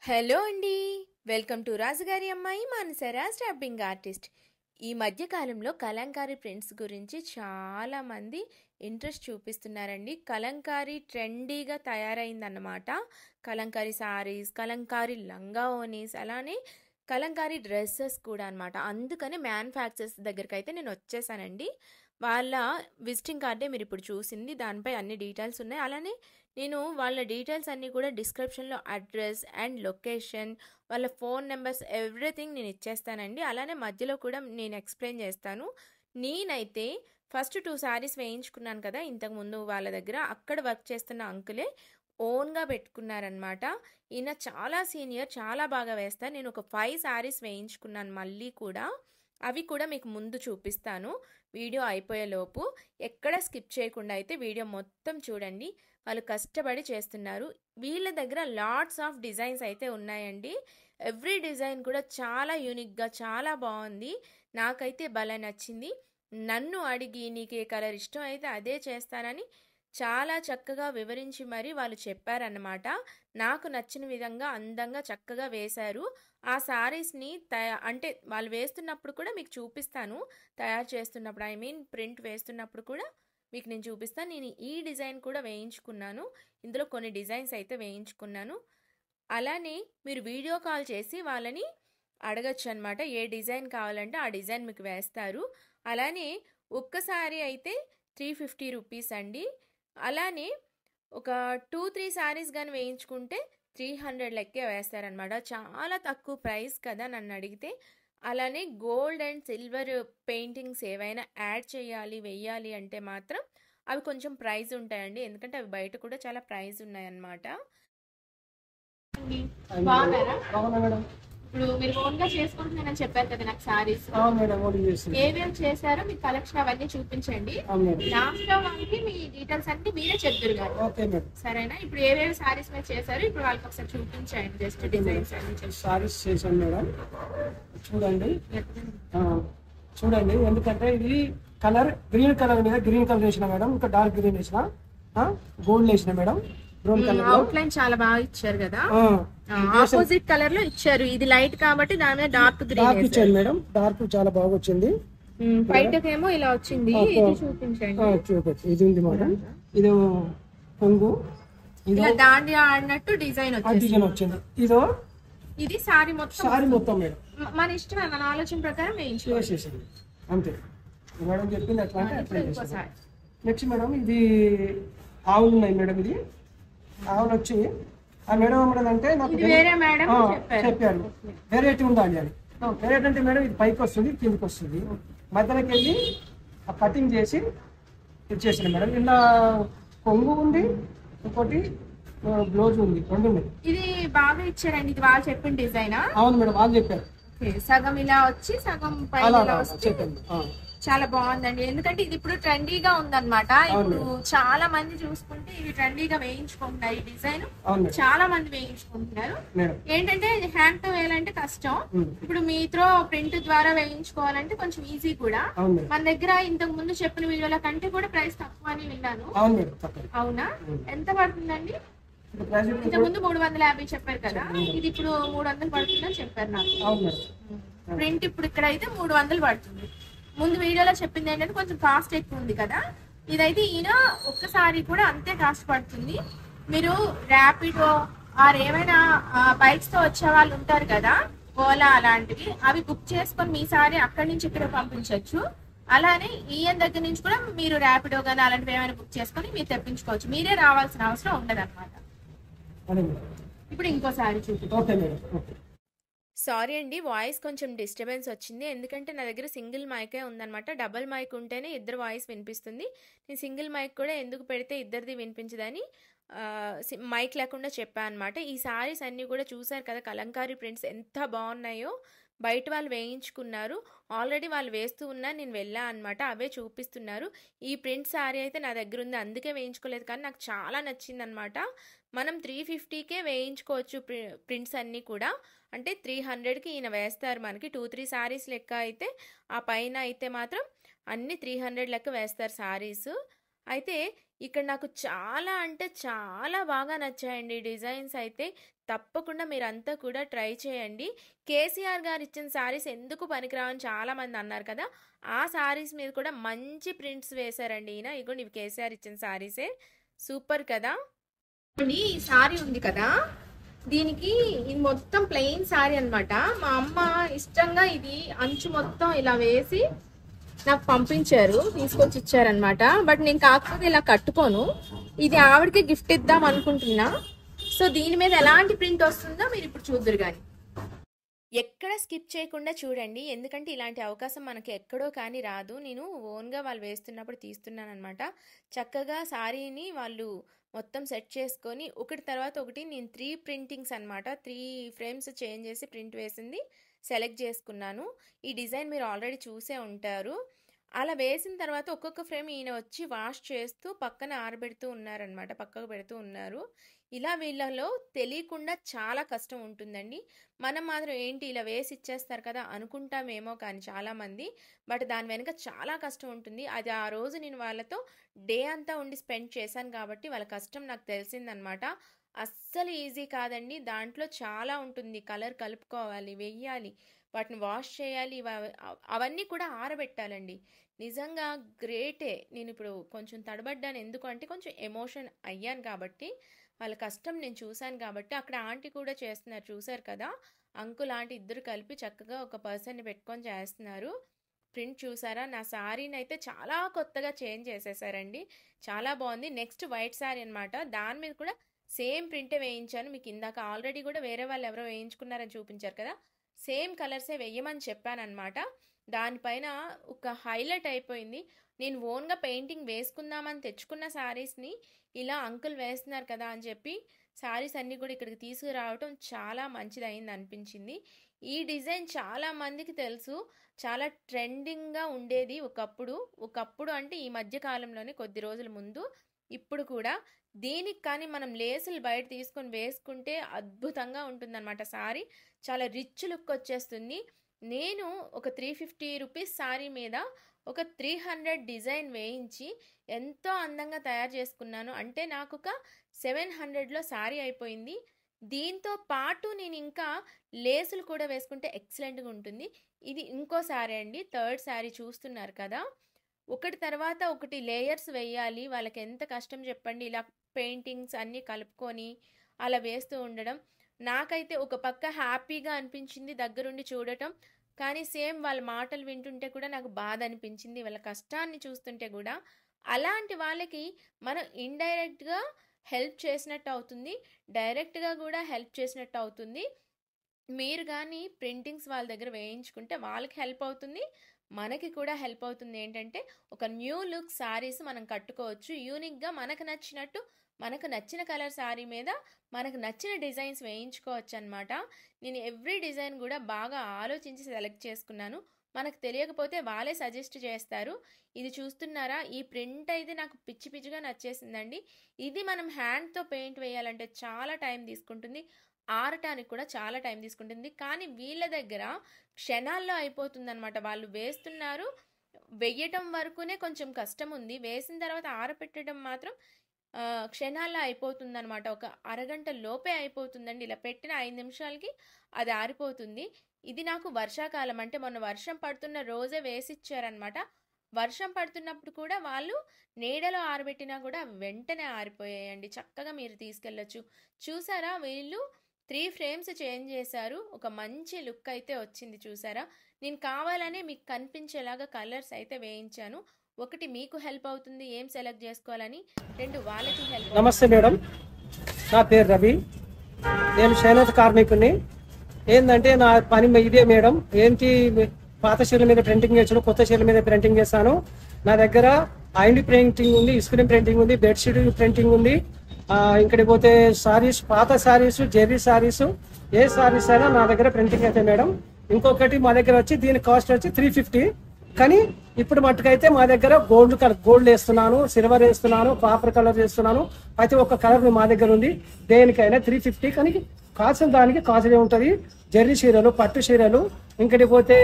Hello అండి. Welcome to రాజుగారి అమ్మాయి మానసరా స్టాంపింగ్ ఆర్టిస్ట్. ఈ మధ్య కాలంలో కలంకారీ ప్రింట్స్ గురించి చాలామంది ఇంట్రెస్ట్ చూపిస్తున్నారండి. కలంకారీ ట్రెండీగా తయారైందన్నమాట. కలంకారీ సారీస్, కలంకారీ లంగా ఓనీస్, అలానే కలంకారీ డ్రెస్సెస్ కూడా అనమాట. అందుకని మ్యానుఫ్యాక్చర్స్ దగ్గరికి నేను వచ్చేసానండి. వాళ్ళ విజిటింగ్ కార్డే మీరు ఇప్పుడు చూసింది. దానిపై అన్ని డీటెయిల్స్ ఉన్నాయి. అలానే నేను వాళ్ళ డీటెయిల్స్ అన్నీ కూడా డిస్క్రిప్షన్లో అడ్రస్ అండ్ లొకేషన్, వాళ్ళ ఫోన్ నెంబర్స్, ఎవ్రీథింగ్ నేను ఇచ్చేస్తానండి. అలానే మధ్యలో కూడా నేను ఎక్స్ప్లెయిన్ చేస్తాను. నేనైతే ఫస్ట్ 2 శారీస్ వేయించుకున్నాను కదా ఇంతకుముందు వాళ్ళ దగ్గర. అక్కడ వర్క్ చేస్తున్న అంకులే ఓన్గా పెట్టుకున్నారనమాట. ఈయన చాలా సీనియర్, చాలా బాగా వేస్తారు. నేను ఒక 5 శారీస్ వేయించుకున్నాను మళ్ళీ కూడా. అవి కూడా మీకు ముందు చూపిస్తాను వీడియో అయిపోయేలోపు. ఎక్కడ స్కిప్ చేయకుండా అయితే వీడియో మొత్తం చూడండి. వాళ్ళు కష్టపడి చేస్తున్నారు. వీళ్ళ దగ్గర లాట్స్ ఆఫ్ డిజైన్స్ అయితే ఉన్నాయండి. ఎవ్రీ డిజైన్ కూడా చాలా యూనిక్గా, చాలా బాగుంది. నాకైతే భలే నచ్చింది. నన్ను అడిగి నీకు ఏ కలర్ ఇష్టం అయితే అదే చేస్తానని చాలా చక్కగా వివరించి మరి వాళ్ళు చెప్పారన్నమాట. నాకు నచ్చిన విధంగా అందంగా చక్కగా వేశారు. ఆ శారీస్ని అంటే వాళ్ళు వేస్తున్నప్పుడు కూడా మీకు చూపిస్తాను. తయారు చేస్తున్నప్పుడు, ఐ మీన్ ప్రింట్ వేస్తున్నప్పుడు కూడా మీకు నేను చూపిస్తాను. నేను ఈ డిజైన్ కూడా వేయించుకున్నాను. ఇందులో కొన్ని డిజైన్స్ అయితే వేయించుకున్నాను. అలానే మీరు వీడియో కాల్ చేసి వాళ్ళని అడగచ్చు అనమాట. ఏ డిజైన్ కావాలంటే ఆ డిజైన్ మీకు వేస్తారు. అలానే ఒక్కసారి అయితే 350 రూపీస్ అండి. అలానే ఒక 2-3 శారీస్ కానీ వేయించుకుంటే 300 లెక్కే వేస్తారనమాట. చాలా తక్కువ ప్రైస్ కదా నన్ను అడిగితే. అలానే గోల్డ్ అండ్ సిల్వర్ పెయింటింగ్స్ ఏవైనా యాడ్ చేయాలి, వెయ్యాలి అంటే మాత్రం అవి కొంచెం ప్రైస్ ఉంటాయండి. ఎందుకంటే అవి బయట కూడా చాలా ప్రైస్ ఉన్నాయన్నమాట. బాగున్నారా? అవునా మేడం. ఇప్పుడు మీరు ఓన్ గా చేసుకుంటున్నానని చెప్పారు కదా నాకు సారీస్. ఏమేమి చేశారో మీ కలెక్షన్ అవన్నీ చూపించండి. లాస్ట్ లో వాళ్ళకి మీ డీటెయిల్స్ అన్ని మీరే చెప్తారు కదా. సరేనా? ఇప్పుడు ఏమేమి సారీస్ మీరు చేశారు ఇప్పుడు వాళ్ళకి ఒకసారి చూపించండి. జస్ట్ డిజైన్స్ అన్ని సారీస్ చేశాను మేడం. చూడండి చూడండి. ఎందుకంటే ఇది కలర్ గ్రీన్ కలర్ మీద గ్రీన్ కలర్ వేసిన మేడం. ఇంకా డార్క్ గ్రీన్ వేసిన, గోల్డ్ వేసిన మేడం. అవుట్ లైన్ చాలా బాగా ఇచ్చారు కదా. ఆపోజిట్ కలర్ లో ఇచ్చారు. ఇది లైట్ కాబట్టి దాని మీద డార్క్ గ్రీన్ ఇచ్చారు మేడం. డార్క్ చాలా బాగా వచ్చింది. బయటకేమో ఇలా వచ్చింది. ఇది చూపించండి. ఇది ఉంది మేడం. ఇది కొంగు, ఇలా దాండి ఆడినట్టు డిజైన్ వచ్చింది. ఇదో ఇది సారీ మొత్తం మేడం. మన ఇష్టమే, మన ఆలోచన ప్రకారం వేసేసింది అంతే మేడం. చెప్పింది అట్లా అంటే నెక్స్ట్ మేడం ఇది ఆవులు ఉన్నాయి మేడం. ఇది ఆవులు వచ్చి ఆ మేడం ఏమన్నదంటే నాకు చెప్పారు వెరైటీ ఉండాలి అని. వెరైటీ అంటే మేడం ఇది పైకి వస్తుంది, కిందికి వస్తుంది. మధ్యలోకి వెళ్ళి ఆ కటింగ్ చేసి ఇచ్చేసాను మేడం. ఇలా కొంగు ఉంది, ఇంకోటి బ్లౌజ్ ఉంది, రెండు ఉన్నాయి. ఇది బాగా ఇచ్చారండి. ఇది వాళ్ళు చెప్పిన డిజైన్. అవును మేడం, వాళ్ళు చెప్పారు. సగం ఇలా వచ్చి సగం చెప్పండి. చాలా బాగుందండి. ఎందుకంటే ఇది ఇప్పుడు ట్రెండీగా ఉందన్నమాట. ఇప్పుడు చాలా మంది చూసుకుంటే ఇవి ట్రెండీగా వేయించుకుంటున్నారు. ఈ డిజైన్ చాలా మంది వేయించుకుంటున్నారు. ఏంటంటే హ్యాండ్ తో వేయాలంటే కష్టం. ఇప్పుడు మీ త్రో ప్రింట్ ద్వారా వేయించుకోవాలంటే కొంచెం ఈజీ కూడా. మన దగ్గర ఇంతకు ముందు చెప్పిన వీడియోల కంటే కూడా ప్రైస్ తక్కువ అని విన్నాను. అవునా? ఎంత పడుతుందండి? ఇంతకు ముందు 350 చెప్పారు కదా. ఇది ఇప్పుడు 300 పడుతుందని చెప్పారు నాకు. ప్రింట్ ఇప్పుడు ఇక్కడ అయితే 300 పడుతుంది. ముందు వీడియోలో చెప్పింది ఏంటంటే కొంచెం కాస్ట్ ఎక్కువ ఉంది కదా. ఇదైతే ఈయన ఒక్కసారి కూడా అంతే కాస్ట్ పడుతుంది. మీరు ర్యాపిడో ఆర్ ఏమైనా బైక్స్ తో వచ్చే వాళ్ళు ఉంటారు కదా, ఓలా అలాంటివి, అవి బుక్ చేసుకొని మీ సారీ అక్కడి నుంచి ఇక్కడ పంపించవచ్చు. అలానే ఈయన దగ్గర నుంచి కూడా మీరు ర్యాపిడో కానీ అలాంటివి ఏమైనా బుక్ చేసుకొని మీరు తెప్పించుకోవచ్చు. మీరే రావాల్సిన అవసరం ఉండదు అనమాట. ఇప్పుడు ఇంకోసారి చూపి. సారీ అండి, వాయిస్ కొంచెం డిస్టర్బెన్స్ వచ్చింది. ఎందుకంటే నా దగ్గర సింగిల్ మైకే ఉందన్నమాట. డబుల్ మైక్ ఉంటేనే ఇద్దరు వాయిస్ వినిపిస్తుంది. నేను సింగిల్ మైక్ కూడా ఎందుకు పెడితే ఇద్దరిది వినిపించదని మైక్ లేకుండా చెప్పాను అనమాట. ఈ సారీస్ అన్నీ కూడా చూసారు కదా, కలంకారీ ప్రింట్స్ ఎంత బాగున్నాయో. బయట వాళ్ళు వేయించుకున్నారు, ఆల్రెడీ వాళ్ళు వేస్తూ ఉన్నా నేను వెళ్ళా అనమాట. అవే చూపిస్తున్నారు. ఈ ప్రింట్ సారీ అయితే నా దగ్గర ఉంది, అందుకే వేయించుకోలేదు. కానీ నాకు చాలా నచ్చింది అనమాట. మనం 350కే వేయించుకోవచ్చు ప్రింట్స్ అన్నీ కూడా. అంటే 300కి ఈయన వేస్తారు మనకి. 2-3 శారీస్ లెక్క అయితే, ఆ పైన అయితే మాత్రం అన్ని 300 లెక్క వేస్తారు శారీస్. అయితే ఇక్కడ నాకు చాలా అంటే చాలా బాగా నచ్చాయండి డిజైన్స్ అయితే. తప్పకుండా మీరంతా కూడా ట్రై చేయండి. కేసీఆర్ గారు ఇచ్చిన శారీస్ ఎందుకు పనికిరావని చాలామంది అన్నారు కదా, ఆ శారీస్ మీద కూడా మంచి ప్రింట్స్ వేశారండి ఈయన. ఇగోండి ఇవి కేసీఆర్ ఇచ్చిన శారీసే. సూపర్ కదా. ఈ సారీ ఉంది కదా, దీనికి ఇది మొత్తం ప్లెయిన్ సారీ అన్నమాట. మా అమ్మ ఇష్టంగా ఇది అంచు మొత్తం ఇలా వేసి నాకు పంపించారు, తీసుకొచ్చి ఇచ్చారనమాట. బట్ నేను కాకపోతే ఇలా కట్టుకోను, ఇది ఆవిడకి గిఫ్ట్ ఇద్దాం అనుకుంటున్నా. సో దీని మీద ఎలాంటి ప్రింట్ వస్తుందో మీరు ఇప్పుడు చూద్దరు కానీ. ఎక్కడ స్కిప్ చేయకుండా చూడండి, ఎందుకంటే ఇలాంటి అవకాశం మనకి ఎక్కడో కానీ రాదు. నేను ఓన్గా వాళ్ళు వేస్తున్నప్పుడు తీస్తున్నాను అనమాట. చక్కగా శారీని వాళ్ళు మొత్తం సెట్ చేసుకొని ఒకటి తర్వాత ఒకటి నేను 3 ప్రింటింగ్స్ అనమాట, 3 ఫ్రేమ్స్ చేంజ్ చేసి ప్రింట్ వేసింది సెలెక్ట్ చేసుకున్నాను. ఈ డిజైన్ మీరు ఆల్రెడీ చూసే ఉంటారు. అలా వేసిన తర్వాత ఒక్కొక్క ఫ్రేమ్ ఈయన వచ్చి వాష్ చేస్తూ పక్కన ఆరబెడుతూ ఉన్నారనమాట, పక్కకు పెడుతూ ఉన్నారు. ఇలా వీళ్ళలో తెలియకుండా చాలా కష్టం ఉంటుందండి. మనం మాత్రం ఏంటి ఇలా వేసి ఇచ్చేస్తారు కదా అనుకుంటామేమో కానీ చాలామంది, బట్ దాని వెనుక చాలా కష్టం ఉంటుంది. అది ఆ రోజు నేను వాళ్ళతో డే అంతా ఉండి స్పెండ్ చేశాను కాబట్టి వాళ్ళ కష్టం నాకు తెలిసిందనమాట. అస్సలు ఈజీ కాదండి, దాంట్లో చాలా ఉంటుంది. కలర్ కలుపుకోవాలి, వెయ్యాలి, వాటిని వాష్ చేయాలి, అవన్నీ కూడా ఆరబెట్టాలండి. నిజంగా గ్రేటే. నేను ఇప్పుడు కొంచెం తడబడ్డాను, ఎందుకు అంటే కొంచెం ఎమోషన్ అయ్యాను కాబట్టి. వాళ్ళ కష్టం నేను చూశాను కాబట్టి. అక్కడ ఆంటీ కూడా చేస్తున్నారు, చూశారు కదా, అంకుల్ ఆంటీ ఇద్దరు కలిపి చక్కగా ఒక పర్సన్ని పెట్టుకొని చేస్తున్నారు. ప్రింట్ చూసారా, నా శారీని అయితే చాలా కొత్తగా చేంజ్ చేసేసారండి, చాలా బాగుంది. నెక్స్ట్ వైట్ శారీ అనమాట, దాని మీద కూడా సేమ్ ప్రింటే వేయించాను. మీకు ఇందాక ఆల్రెడీ కూడా వేరే వాళ్ళు ఎవరో వేయించుకున్నారని చూపించారు కదా, సేమ్ కలర్సే వేయమని చెప్పాను అనమాట. దానిపైన ఒక హైలైట్ అయిపోయింది. నేను ఓన్గా పెయింటింగ్ వేసుకుందామని తెచ్చుకున్న శారీస్ని ఇలా అంకుల్ వేస్తున్నారు కదా అని చెప్పి శారీస్ అన్నీ కూడా ఇక్కడికి తీసుకురావటం చాలా మంచిదైంది అనిపించింది. ఈ డిజైన్ చాలా మందికి తెలుసు, చాలా ట్రెండింగ్గా ఉండేది ఒకప్పుడు అంటే ఈ మధ్య కాలంలోనే కొద్ది రోజుల ముందు. ఇప్పుడు కూడా దీనికి కానీ మనం లేసులు బయట తీసుకొని వేసుకుంటే అద్భుతంగా ఉంటుందన్నమాట. శారీ చాలా రిచ్ లుక్ వచ్చేస్తుంది. నేను ఒక 350 రూపీస్ శారీ మీద ఒక 300 డిజైన్ వేయించి ఎంతో అందంగా తయారు చేసుకున్నాను. అంటే నాకు ఒక 700లో శారీ అయిపోయింది. దీంతో పాటు నేను ఇంకా లేసులు కూడా వేసుకుంటే ఎక్సలెంట్గా ఉంటుంది. ఇది ఇంకో శారీ అండి, 3rd శారీ చూస్తున్నారు కదా. ఒకటి తర్వాత ఒకటి లేయర్స్ వేయాలి, వాళ్ళకి ఎంత కష్టం చెప్పండి. ఇలా పెయింటింగ్స్ అన్నీ కలుపుకొని అలా వేస్తూ ఉండడం. నాకైతే ఒక పక్క హ్యాపీగా అనిపించింది దగ్గరుండి చూడటం, కానీ సేమ్ వాళ్ళ మాటలు వింటుంటే కూడా నాకు బాధ అనిపించింది, వాళ్ళ కష్టాన్ని చూస్తుంటే కూడా. అలాంటి వాళ్ళకి మనం ఇండైరెక్ట్గా హెల్ప్ చేసినట్టు అవుతుంది, డైరెక్ట్గా కూడా హెల్ప్ చేసినట్టు అవుతుంది. మీరు కానీ ప్రింటింగ్స్ వాళ్ళ దగ్గర వేయించుకుంటే వాళ్ళకి హెల్ప్ అవుతుంది, మనకి కూడా హెల్ప్ అవుతుంది. ఏంటంటే ఒక న్యూ లుక్ శారీస్ మనం కట్టుకోవచ్చు యూనిక్గా, మనకు నచ్చినట్టు, మనకు నచ్చిన కలర్ శారీ మీద మనకు నచ్చిన డిజైన్స్ వేయించుకోవచ్చు అనమాట. నేను ఎవ్రీ డిజైన్ కూడా బాగా ఆలోచించి సెలెక్ట్ చేసుకున్నాను. మనకు తెలియకపోతే వాళ్ళే సజెస్ట్ చేస్తారు. ఇది చూస్తున్నారా, ఈ ప్రింట్ అయితే నాకు పిచ్చి పిచ్చిగా నచ్చేసిందండి. ఇది మనం హ్యాండ్తో పెయింట్ వేయాలంటే చాలా టైం తీసుకుంటుంది, ఆరటానికి కూడా చాలా టైం తీసుకుంటుంది. కానీ వీళ్ళ దగ్గర క్షణాల్లో అయిపోతుంది అనమాట. వాళ్ళు వేస్తున్నారు, వెయ్యటం వరకునే కొంచెం కష్టం ఉంది, వేసిన తర్వాత ఆరపెట్టడం మాత్రం క్షణాల్లో అయిపోతుంది అనమాట. ఒక అరగంట లోపే అయిపోతుందండి. ఇలా పెట్టిన 5 నిమిషాలకి అది ఆరిపోతుంది. ఇది నాకు వర్షాకాలం అంటే మొన్న వర్షం పడుతున్న రోజే వేసిచ్చారనమాట. వర్షం పడుతున్నప్పుడు కూడా వాళ్ళు నీడలో ఆరబెట్టినా కూడా వెంటనే ఆరిపోయాయండి. చక్కగా మీరు తీసుకెళ్ళొచ్చు. చూసారా, వీళ్ళు 3 ఫ్రేమ్స్ చేంజ్ చేశారు, ఒక మంచి లుక్ అయితే వచ్చింది. చూసారా, నేను కావాలనే మీకు కనిపించేలాగా కలర్స్ అయితే వేయించాను. ఒకటి మీకు హెల్ప్ అవుతుంది ఏం సెలెక్ట్ చేసుకోవాలని, 2 వాళ్ళకి హెల్ప్. నమస్తే మేడం, నా పేరు రవి, నేను చేనేత కార్మికుని. ఏంటంటే నా పని ఇదే మేడం. ఏంటి, పాత చీరల మీద ప్రింటింగ్ చేసాను, కొత్త చీరల మీద ప్రింటింగ్ చేశాను. నా దగ్గర ఐండి ప్రింటింగ్ ఉంది, స్క్రీన్ ప్రింటింగ్ ఉంది, బెడ్షీట్ ప్రింటింగ్ ఉంది. ఇక్కడికి పోతే సారీస్, పాత సారీస్, జెర్రీ సారీస్, ఏ సారీస్ అయినా నా దగ్గర ప్రింటింగ్ అయితే మేడం. ఇంకొకటి మా దగ్గర వచ్చి దీని కాస్ట్ వచ్చి 350. కానీ ఇప్పుడు మట్టుకైతే మా దగ్గర గోల్డ్ వేస్తున్నాను, సిల్వర్ వేస్తున్నాను, కాపర్ కలర్ వేస్తున్నాను. ప్రతి ఒక్క కలర్ మా దగ్గర ఉంది. దేనికైనా 350. కానీ కాసిన దానికి కాసులే ఉంటుంది. జెర్రీ చీరలు, పట్టు చీరలు, ఇంకటి పోతే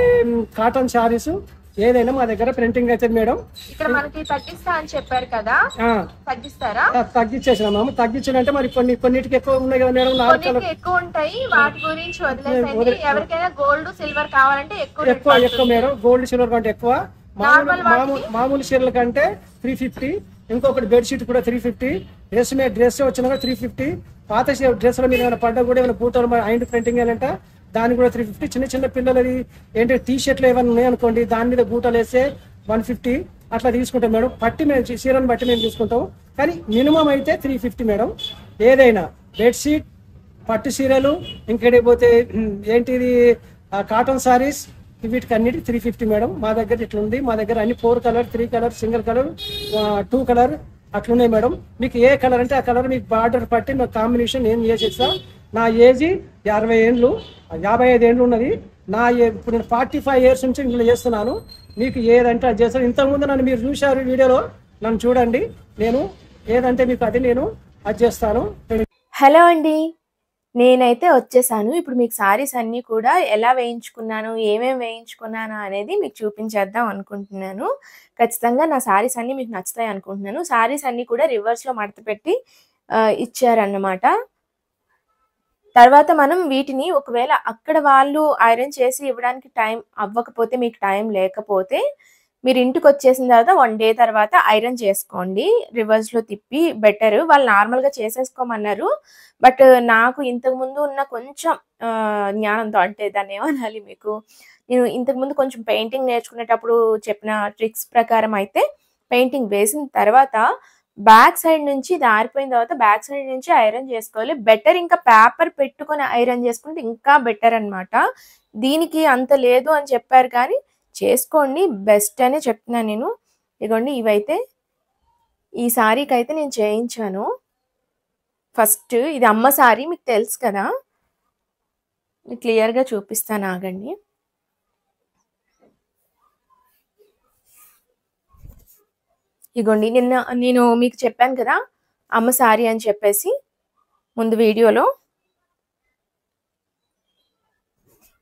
కాటన్ శారీస్, ఏదైనా మా దగ్గర ప్రింటింగ్ అవుతుంది మేడం. ఇక్కడ మనకి తగ్గిస్తా అని చెప్పారు కదా, తగ్గిస్తారా? తగ్గించేసినాము. తగ్గించాలంటే మరి కొన్నిటికి ఎక్కువ ఉన్నాయి కదా మేడం, కొన్నిటికి ఎక్కువ ఉంటాయి, వాటి గురించి వదిలేసేయండి. ఎవరికైనా గోల్డ్ సిల్వర్ కావాలంటే ఎక్కువ మేడం. గోల్డ్ సిల్వర్ కంటే ఎక్కువ. మామూలు చీరల కంటే 350. ఇంకొకటి బెడ్షీట్ కూడా 350. డ్రెస్ వచ్చినా కూడా 350. పాత డ్రెస్ల మీద ఏమైనా పడ్డా కూడా ఏమైనా బూటలు ఐండ్ ప్రింటింగ్ ఏంటంటే దాన్ని కూడా 350. చిన్న చిన్న పిల్లలది ఏంటంటే టీ షర్ట్లు ఏమైనా ఉన్నాయనుకోండి, దాని మీద బూటలు వేస్తే 150 అట్లా తీసుకుంటాం మేడం. మేము చీరను బట్టి మేము తీసుకుంటాం. కానీ మినిమం అయితే 350 మేడం. ఏదైనా బెడ్షీట్, పట్టు చీరలు, ఇంకేడే పోతే ఏంటిది కాటన్ సారీస్, వీటికి అన్నిటి 350 మేడం. మా దగ్గర ఇట్లా ఉంది. మా దగ్గర అన్ని 4 colour, 3 colour, single colour, 2 colour అట్లున్నాయి మేడం. మీకు ఏ కలర్ అంటే ఆ కలర్ మీకు బార్డర్ పట్టి మీకు కాంబినేషన్ ఏం చేసేస్తా. నా ఏజ్ 55 ఏళ్ళు ఉన్నది. ఇప్పుడు నేను 45 ఇయర్స్ నుంచి ఇంట్లో చేస్తున్నాను. మీకు ఏదంటే అది చేస్తాను. ఇంతకుముందు నన్ను మీరు చూశారు వీడియోలో, నన్ను చూడండి. నేను ఏదంటే మీకు అది నేను అది చేస్తాను. హలో అండి, నేనైతే వచ్చేసాను. ఇప్పుడు మీకు సారీస్ అన్నీ కూడా ఎలా వేయించుకున్నాను, ఏమేమి వేయించుకున్నాను అనేది మీకు చూపించేద్దాం అనుకుంటున్నాను. ఖచ్చితంగా నా సారీస్ అన్నీ మీకు నచ్చుతాయి అనుకుంటున్నాను. సారీస్ అన్నీ కూడా రివర్స్లో మడత పెట్టి ఇచ్చారన్నమాట. తర్వాత మనం వీటిని ఒకవేళ అక్కడ వాళ్ళు ఐరన్ చేసి ఇవ్వడానికి టైం అవ్వకపోతే, మీకు టైం లేకపోతే మీరు ఇంటికి వచ్చేసిన తర్వాత 1 డే తర్వాత ఐరన్ చేసుకోండి. రివర్స్లో తిప్పి బెటర్. వాళ్ళు నార్మల్గా చేసేసుకోమన్నారు. బట్ నాకు ఇంతకుముందు ఉన్న కొంచెం జ్ఞానంతో, అంటే దాన్ని ఏమనాలి మీకు, నేను ఇంతకుముందు కొంచెం పెయింటింగ్ నేర్చుకునేటప్పుడు చెప్పిన ట్రిక్స్ ప్రకారం అయితే పెయింటింగ్ వేసిన తర్వాత బ్యాక్ సైడ్ నుంచి ఇది ఆరిపోయిన తర్వాత బ్యాక్ సైడ్ నుంచి ఐరన్ చేసుకోవాలి. బెటర్. ఇంకా పేపర్ పెట్టుకొని ఐరన్ చేసుకుంటే ఇంకా బెటర్ అనమాట. దీనికి అంత లేదు అని చెప్పారు కానీ చేసుకోండి, బెస్ట్ అని చెప్తున్నాను నేను. ఇదిగోండి, ఇవైతే ఈ సారీకి అయితే నేను చేయించాను. ఫస్ట్ ఇది అమ్మ సారీ, మీకు తెలుసు కదా, క్లియర్గా చూపిస్తాను ఆగండి. ఇగోండి, నేను మీకు చెప్పాను కదా అమ్మ సారీ అని చెప్పేసి ముందు వీడియోలో.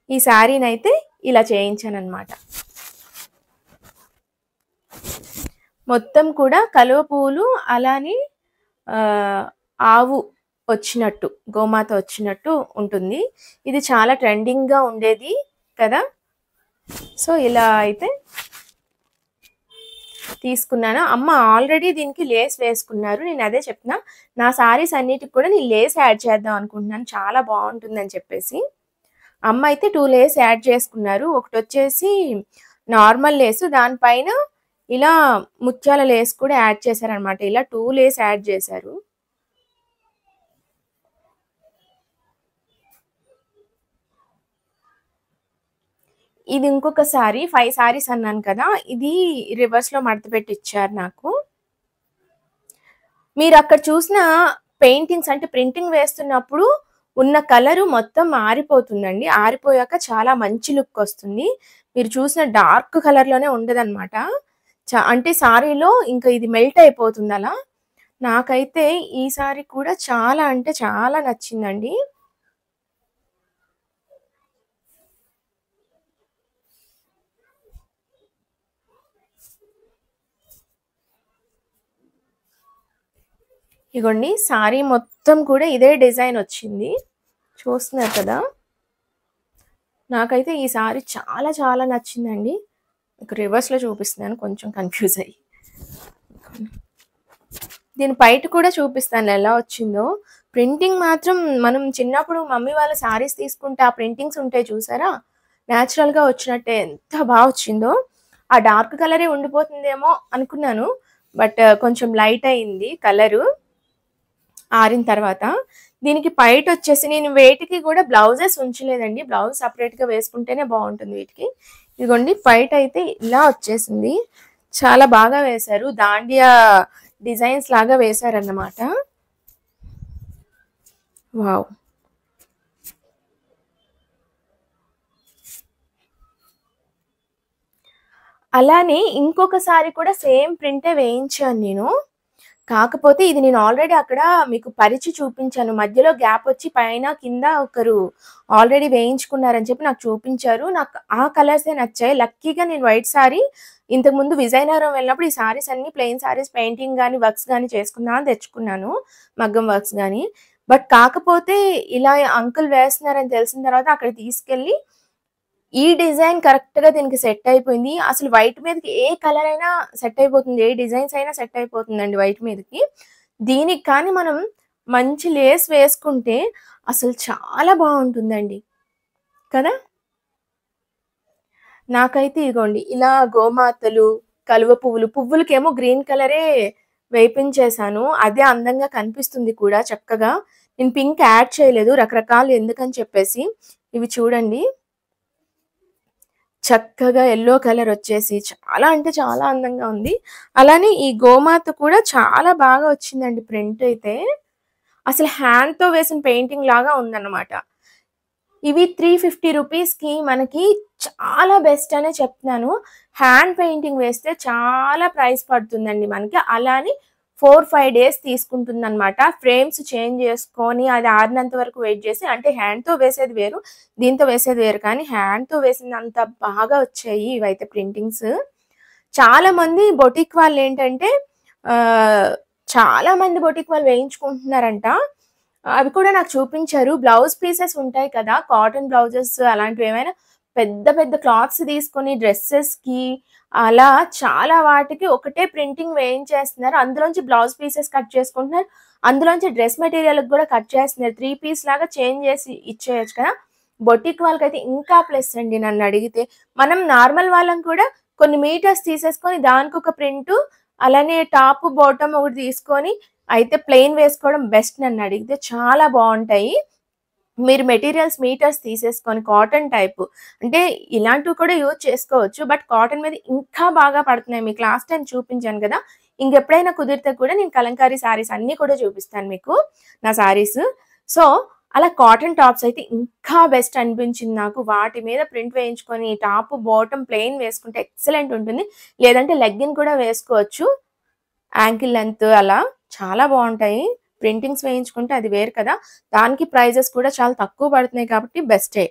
ఈ సారీని అయితే ఇలా చేయించాను అనమాట. మొత్తం కూడా కలువ పువ్వులు, అలానే ఆవు వచ్చినట్టు, గోమాత వచ్చినట్టు ఉంటుంది. ఇది చాలా ట్రెండింగ్గా ఉండేది కదా. సో ఇలా అయితే తీసుకున్నాను. అమ్మ ఆల్రెడీ దీనికి లేస్ వేసుకున్నారు. నేను అదే చెప్తున్నా, నా సారీస్ అన్నిటికి కూడా నేను లేస్ యాడ్ చేద్దాం అనుకుంటున్నాను, చాలా బాగుంటుందని చెప్పేసి. అమ్మ అయితే 2 లేస్ యాడ్ చేసుకున్నారు. ఒకటి వచ్చేసి నార్మల్ లేసు, దానిపైన ఇలా ముత్యాల లేస్ కూడా యాడ్ చేశారనమాట. ఇలా 2 లేస్ యాడ్ చేశారు. ఇది ఇంకొక సారీ, 5 సారీస్ అన్నాను కదా, ఇది రివర్స్లో మడత పెట్టి ఇచ్చారు నాకు. మీరు అక్కడ చూసిన పెయింటింగ్స్ అంటే ప్రింటింగ్ వేస్తున్నప్పుడు ఉన్న కలరు మొత్తం ఆరిపోతుందండి. ఆరిపోయాక చాలా మంచి లుక్ వస్తుంది. మీరు చూసిన డార్క్ కలర్లోనే ఉండదన్నమాట. అంటే సారీలో ఇంకా ఇది మెల్ట్ అయిపోతుంది అలా. నాకైతే ఈ సారీ కూడా చాలా అంటే చాలా నచ్చిందండి. ఇగోండి, సారీ మొత్తం కూడా ఇదే డిజైన్ వచ్చింది, చూస్తున్నారు కదా. నాకైతే ఈ సారీ చాలా చాలా నచ్చిందండి. మీకు రివర్స్లో చూపిస్తున్నాను, కొంచెం కన్ఫ్యూజ్ అయ్యి. దీని బయట కూడా చూపిస్తాను ఎలా వచ్చిందో. ప్రింటింగ్ మాత్రం మనం చిన్నప్పుడు మమ్మీ వాళ్ళ సారీస్ తీసుకుంటే ఆ ప్రింటింగ్స్ ఉంటాయి చూసారా, న్యాచురల్గా వచ్చినట్టే ఎంత బాగా వచ్చిందో. ఆ డార్క్ కలరే ఉండిపోతుందేమో అనుకున్నాను, బట్ కొంచెం లైట్ అయింది కలరు ఆరిన తర్వాత. దీనికి పైట వచ్చేసి నేను వేటికి కూడా బ్లౌజెస్ ఉంచలేదండి, బ్లౌజ్ సపరేట్గా వేసుకుంటేనే బాగుంటుంది వీటికి. ఇదిగోండి, పైట అయితే ఇలా వచ్చేసింది, చాలా బాగా వేశారు. దాండియా డిజైన్స్ లాగా వేశారన్నమాట. వావ్. అలానే ఇంకొకసారి కూడా సేమ్ ప్రింటే వేయించాను నేను, కాకపోతే ఇది నేను ఆల్రెడీ అక్కడ మీకు పరిచి చూపించాను. మధ్యలో గ్యాప్ వచ్చి పైన కింద ఒకరు ఆల్రెడీ వేయించుకున్నారని చెప్పి నాకు చూపించారు. నాకు ఆ కలర్సే నచ్చాయి. లక్కీగా నేను వైట్ సారీ ఇంతకుముందు విజయనగరం వెళ్ళినప్పుడు ఈ సారీస్ అన్ని ప్లెయిన్ సారీస్ పెయింటింగ్ కానీ వర్క్స్ కానీ చేసుకుందామని తెచ్చుకున్నాను, మగ్గం వర్క్స్ కానీ. బట్ కాకపోతే ఇలా అంకుల్ వేస్తున్నారని తెలిసిన తర్వాత అక్కడ తీసుకెళ్ళి ఈ డిజైన్ కరెక్ట్గా దీనికి సెట్ అయిపోయింది. అసలు వైట్ మీదకి ఏ కలర్ అయినా సెట్ అయిపోతుంది, ఏ డిజైన్స్ అయినా సెట్ అయిపోతుందండి వైట్ మీదకి. దీనికి కానీ మనం మంచి లేస్ వేసుకుంటే అసలు చాలా బాగుంటుందండి కదా. నాకైతే ఇదిగోండి ఇలా గోమాతలు, కలువ పువ్వులకేమో గ్రీన్ కలరే వేయించేసాను. అదే అందంగా కనిపిస్తుంది కూడా చక్కగా. నేను పింక్ యాడ్ చేయలేదు, రకరకాలు ఎందుకని చెప్పేసి. ఇవి చూడండి చక్కగా ఎల్లో కలర్ వచ్చేసి చాలా అంటే చాలా అందంగా ఉంది. అలానే ఈ గోమాత కూడా చాలా బాగా వచ్చిందండి ప్రింట్ అయితే. అసలు హ్యాండ్తో వేసిన పెయింటింగ్ లాగా ఉందన్నమాట. ఇవి 350 రూపీస్కి మనకి చాలా బెస్ట్ అనే చెప్తున్నాను. హ్యాండ్ పెయింటింగ్ వేస్తే చాలా ప్రైస్ పడుతుందండి మనకి. అలానే 4-5 డేస్ తీసుకుంటుంది అనమాట. ఫ్రేమ్స్ చేంజ్ చేసుకొని అది ఆరినంత వరకు వెయిట్ చేసి, అంటే హ్యాండ్తో వేసేది వేరు, దీంతో వేసేది వేరు. కానీ హ్యాండ్తో వేసినంత బాగా వచ్చాయి ఇవైతే ప్రింటింగ్స్. చాలామంది బొటిక్ వాళ్ళు ఏంటంటే చాలామంది బొటిక్ వాళ్ళు వేయించుకుంటున్నారంట. అవి కూడా నాకు చూపించారు. బ్లౌజ్ పీసెస్ ఉంటాయి కదా, కాటన్ బ్లౌజెస్ అలాంటివి ఏమైనా పెద్ద పెద్ద క్లాత్స్ తీసుకొని డ్రెస్సెస్కి అలా చాలా వాటికి ఒకటే ప్రింటింగ్ వేయించేస్తున్నారు. అందులోంచి బ్లౌజ్ పీసెస్ కట్ చేసుకుంటున్నారు, అందులోంచి డ్రెస్ మెటీరియల్కి కూడా కట్ చేస్తున్నారు. 3 పీస్ లాగా చేంజ్ చేసి ఇచ్చేయచ్చు కదా. బొటిక్ వాళ్ళకైతే ఇంకా ప్లస్ అండి నన్ను అడిగితే. మనం నార్మల్ వాళ్ళం కూడా కొన్ని మీటర్స్ తీసేసుకొని దానికి ఒక ప్రింట్, అలానే టాప్ బాటమ్ ఒకటి తీసుకొని అయితే ప్లెయిన్ వేసుకోవడం బెస్ట్. నన్ను అడిగితే చాలా బాగుంటాయి. మీరు మెటీరియల్స్ మీటర్స్ తీసేసుకొని కాటన్ టైప్ అంటే ఇలాంటివి కూడా యూజ్ చేసుకోవచ్చు. బట్ కాటన్ మీద ఇంకా బాగా పడుతున్నాయి. మీకు లాస్ట్ టైం చూపించాను కదా. ఇంకెప్పుడైనా కుదిరితే కూడా నేను కలంకారీ శారీస్ అన్నీ కూడా చూపిస్తాను మీకు, నా శారీస్. సో అలా కాటన్ టాప్స్ అయితే ఇంకా బెస్ట్ అనిపించింది నాకు. వాటి మీద ప్రింట్ వేయించుకొని టాప్ బాటమ్ ప్లెయిన్ వేసుకుంటే ఎక్సలెంట్ ఉంటుంది. లేదంటే లెగ్గిన్ కూడా వేసుకోవచ్చు, యాంకిల్ లెంత్ అలా చాలా బాగుంటాయి. ప్రింటింగ్స్ వేయించుకుంటే అది వేరు కదా. దానికి ప్రైజెస్ కూడా చాలా తక్కువ పడుతున్నాయి కాబట్టి బెస్టే.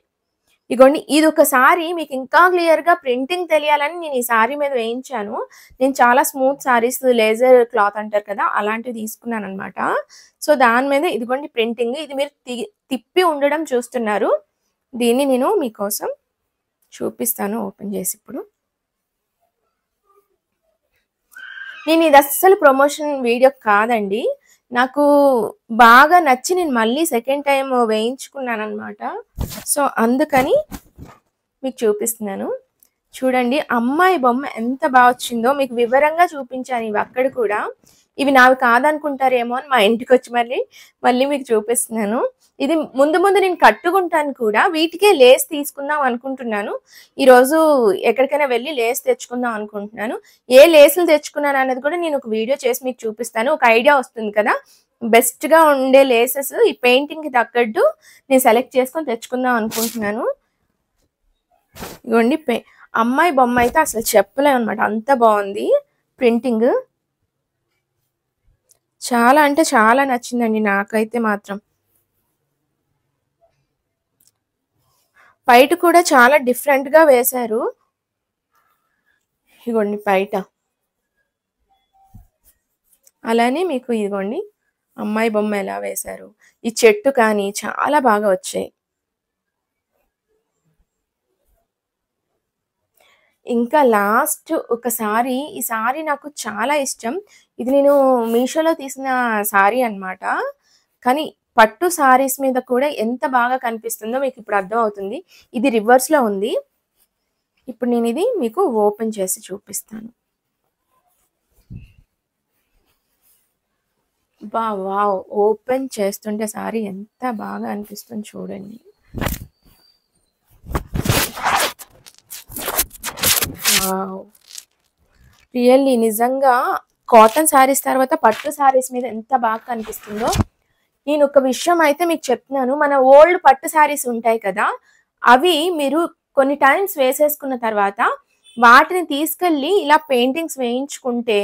ఇగోండి ఇది ఒకసారి మీకు ఇంకా క్లియర్గా ప్రింటింగ్ తెలియాలని నేను ఈ శారీ మీద వేయించాను. నేను చాలా స్మూత్ శారీస్, లేజర్ క్లాత్ అంటారు కదా, అలాంటివి తీసుకున్నాను అనమాట. సో దాని మీద ఇదిగోండి ప్రింటింగ్. ఇది మీరు తిప్పి ఉండడం చూస్తున్నారు. దీన్ని నేను మీకోసం చూపిస్తాను ఓపెన్ చేసి. ఇప్పుడు నేను ఇది అస్సలు ప్రమోషన్ వీడియో కాదండి, నాకు బాగా నచ్చి నేను మళ్ళీ సెకండ్ టైం వేయించుకున్నాను అనమాట. సో అందుకని మీకు చూపిస్తున్నాను. చూడండి అమ్మాయి బొమ్మ ఎంత బాగా వచ్చిందో మీకు వివరంగా చూపించాను. ఇవి అక్కడ కూడా ఇవి నావి కాదనుకుంటారేమో అని మా ఇంటికి వచ్చి మళ్ళీ మీకు చూపిస్తున్నాను. ఇది ముందు నేను కట్టుకుంటాను కూడా. వీటికే లేస్ తీసుకుందాం అనుకుంటున్నాను. ఈరోజు ఎక్కడికైనా వెళ్ళి లేస్ తెచ్చుకుందాం అనుకుంటున్నాను. ఏ లేసులు తెచ్చుకున్నాను అనేది కూడా నేను ఒక వీడియో చేసి మీకు చూపిస్తాను. ఒక ఐడియా వస్తుంది కదా, బెస్ట్గా ఉండే లేసెస్ ఈ పెయింటింగ్కి తగ్గట్టు నేను సెలెక్ట్ చేసుకొని తెచ్చుకుందాం అనుకుంటున్నాను. ఇదిగోండి అమ్మాయి బొమ్మ అయితే అసలు చెప్పలేము అనమాట, అంత బాగుంది ప్రింటింగ్. చాలా అంటే చాలా నచ్చిందండి నాకైతే మాత్రం. బయట కూడా చాలా డిఫరెంట్గా వేశారు. ఇదిగోండి బయట, అలానే మీకు ఇదిగోండి అమ్మాయి బొమ్మ ఎలా వేశారు. ఈ చెట్టు కానీ చాలా బాగా వచ్చాయి. ఇంకా లాస్ట్ ఒకసారి, ఈ సారీ నాకు చాలా ఇష్టం. ఇది నేను మీషోలో తీసిన సారీ అనమాట. కానీ పట్టు సారీస్ మీద కూడా ఎంత బాగా కనిపిస్తుందో మీకు ఇప్పుడు అర్థం అవుతుంది. ఇది రివర్స్లో ఉంది. ఇప్పుడు నేను ఇది మీకు ఓపెన్ చేసి చూపిస్తాను. వావ్, ఓపెన్ చేస్తుంటే సారీ ఎంత బాగా అనిపిస్తుంది చూడండి. రియల్లీ నిజంగా కాటన్ శారీస్ తర్వాత పట్టు శారీస్ మీద ఎంత బాగా కనిపిస్తుందో. నేను ఒక విషయం అయితే మీకు చెప్తున్నాను. మన ఓల్డ్ పట్టు శారీస్ ఉంటాయి కదా, అవి మీరు కొన్ని టైమ్స్ వేసేసుకున్న తర్వాత వాటిని తీసుకెళ్ళి ఇలా పెయింటింగ్స్ వేయించుకుంటే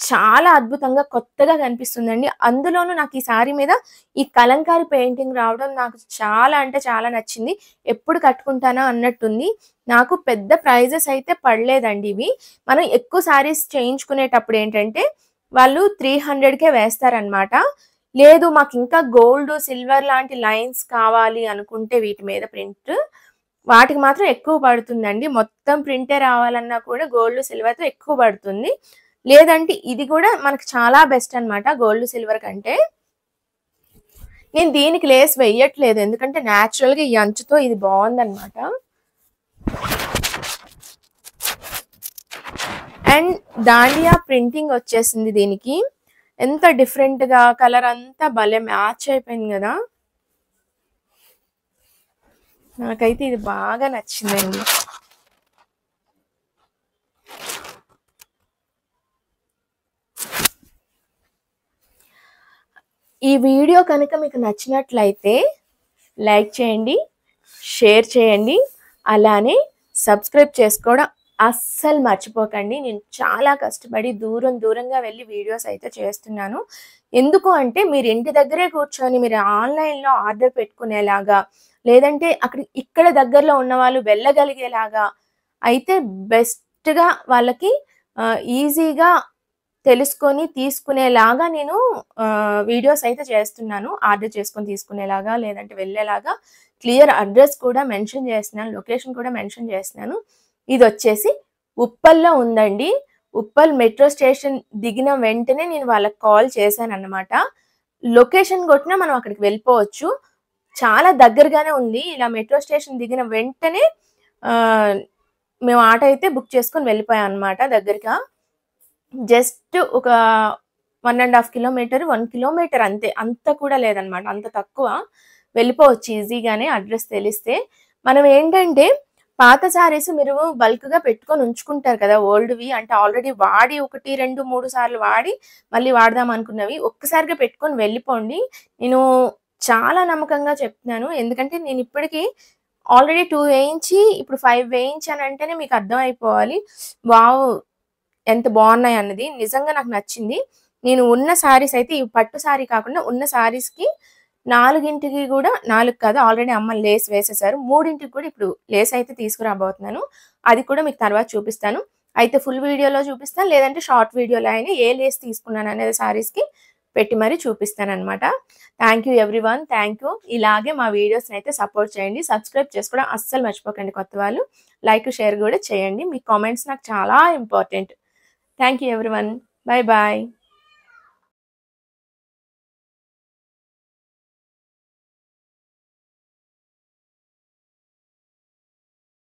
చాలా అద్భుతంగా కొత్తగా కనిపిస్తుందండి. అందులోనూ నాకు ఈ సారీ మీద ఈ కలంకారీ పెయింటింగ్ రావడం నాకు చాలా అంటే చాలా నచ్చింది. ఎప్పుడు కట్టుకుంటానా అన్నట్టుంది. నాకు పెద్ద ప్రైజెస్ అయితే పడలేదండి ఇవి. మనం ఎక్కువ సారీస్ చేయించుకునేటప్పుడు ఏంటంటే వాళ్ళు 300కే వేస్తారనమాట. లేదు మాకు ఇంకా గోల్డ్, సిల్వర్ లాంటి లైన్స్ కావాలి అనుకుంటే వీటి మీద ప్రింట్ వాటికి మాత్రం ఎక్కువ పడుతుందండి. మొత్తం ప్రింటే రావాలన్నా కూడా గోల్డ్, సిల్వర్‌తో ఎక్కువ పడుతుంది. లేదంటే ఇది కూడా మనకు చాలా బెస్ట్ అన్నమాట గోల్డ్, సిల్వర్ కంటే. నేను దీనికి లేస్ వెయ్యట్లేదు. ఎందుకంటే న్యాచురల్‌గా ఈ అంచుతో ఇది బాగుందన్నమాట. అండ్ దాండియా ప్రింటింగ్ వచ్చేసింది దీనికి. ఎంత డిఫరెంట్‌గా కలర్ అంతా భలే మ్యాచ్ అయిపోయింది కదా! నాకైతే ఇది బాగా నచ్చిందండి. ఈ వీడియో కనుక మీకు నచ్చినట్లయితే లైక్ చేయండి, షేర్ చేయండి, అలానే సబ్స్క్రైబ్ చేసుకోవడం అస్సలు మర్చిపోకండి. నేను చాలా కష్టపడి దూరంగా వెళ్ళి వీడియోస్ అయితే చేస్తున్నాను. ఎందుకు అంటే మీరు ఇంటి దగ్గరే కూర్చొని మీరు ఆన్లైన్‌లో ఆర్డర్ పెట్టుకునేలాగా, లేదంటే ఇక్కడ దగ్గరలో ఉన్నవాళ్ళు వెళ్ళగలిగేలాగా అయితే బెస్ట్‌గా వాళ్ళకి ఈజీగా తెలుసుకొని తీసుకునేలాగా నేను వీడియోస్ అయితే చేస్తున్నాను. ఆర్డర్ చేసుకొని తీసుకునేలాగా, లేదంటే వెళ్ళేలాగా క్లియర్ అడ్రస్ కూడా మెన్షన్ చేస్తున్నాను. లొకేషన్ కూడా మెన్షన్ చేస్తున్నాను. ఇదొచ్చేసి ఉప్పల్లో ఉందండి. ఉప్పల్ మెట్రో స్టేషన్ దిగిన వెంటనే నేను వాళ్ళకి కాల్ చేశానన్నమాట. లొకేషన్ కొట్టినా మనం అక్కడికి వెళ్ళిపోవచ్చు. చాలా దగ్గరగానే ఉంది. ఇలా మెట్రో స్టేషన్ దిగిన వెంటనే మేము ఆటో అయితే బుక్ చేసుకొని వెళ్ళిపోయాం అన్నమాట దగ్గరగా. జస్ట్ ఒక 1.5 కిలోమీటర్, 1 కిలోమీటర్ అంతే. అంత కూడా లేదనమాట. అంత తక్కువ. వెళ్ళిపోవచ్చు ఈజీగానే అడ్రస్ తెలిస్తే. మనం ఏంటంటే పాత సారీస్ మీరు బల్క్‌గా పెట్టుకొని ఉంచుకుంటారు కదా! ఓల్డ్‌వి అంటే ఆల్రెడీ వాడి 1, 2, 3 సార్లు వాడి మళ్ళీ వాడదాం అనుకున్నవి ఒక్కసారిగా పెట్టుకొని వెళ్ళిపోండి. నేను చాలా నమ్మకంగా చెప్తున్నాను. ఎందుకంటే నేను ఇప్పటికి ఆల్రెడీ 2 వేయించి ఇప్పుడు 5 వేయించానంటేనే మీకు అర్థం అయిపోవాలి. వావ్! ఎంత బాగున్నాయి అన్నది. నిజంగా నాకు నచ్చింది. నేను ఉన్న సారీస్ అయితే ఈ పట్టు సారీ కాకుండా ఉన్న సారీస్‌కి 4కి కూడా 4 కాదు ఆల్రెడీ అమ్మ లేస్ వేసేసారు. 3కి కూడా ఇప్పుడు లేస్ అయితే తీసుకురాబోతున్నాను. అది కూడా మీకు తర్వాత చూపిస్తాను. అయితే ఫుల్ వీడియోలో చూపిస్తాను. లేదంటే షార్ట్ వీడియోలో అయినా ఏ లేస్ తీసుకున్నాను అనేది సారీస్‌కి పెట్టి మరీ చూపిస్తానన్నమాట. Thank you everyone. Thank you. ఇలాగే మా వీడియోస్‌ని అయితే సపోర్ట్ చేయండి. సబ్స్క్రైబ్ చేసుకోవడం అస్సలు మర్చిపోకండి కొత్త వాళ్ళు. లైక్, షేర్ కూడా చేయండి. మీ కామెంట్స్ నాకు చాలా important. Thank you everyone. Bye bye.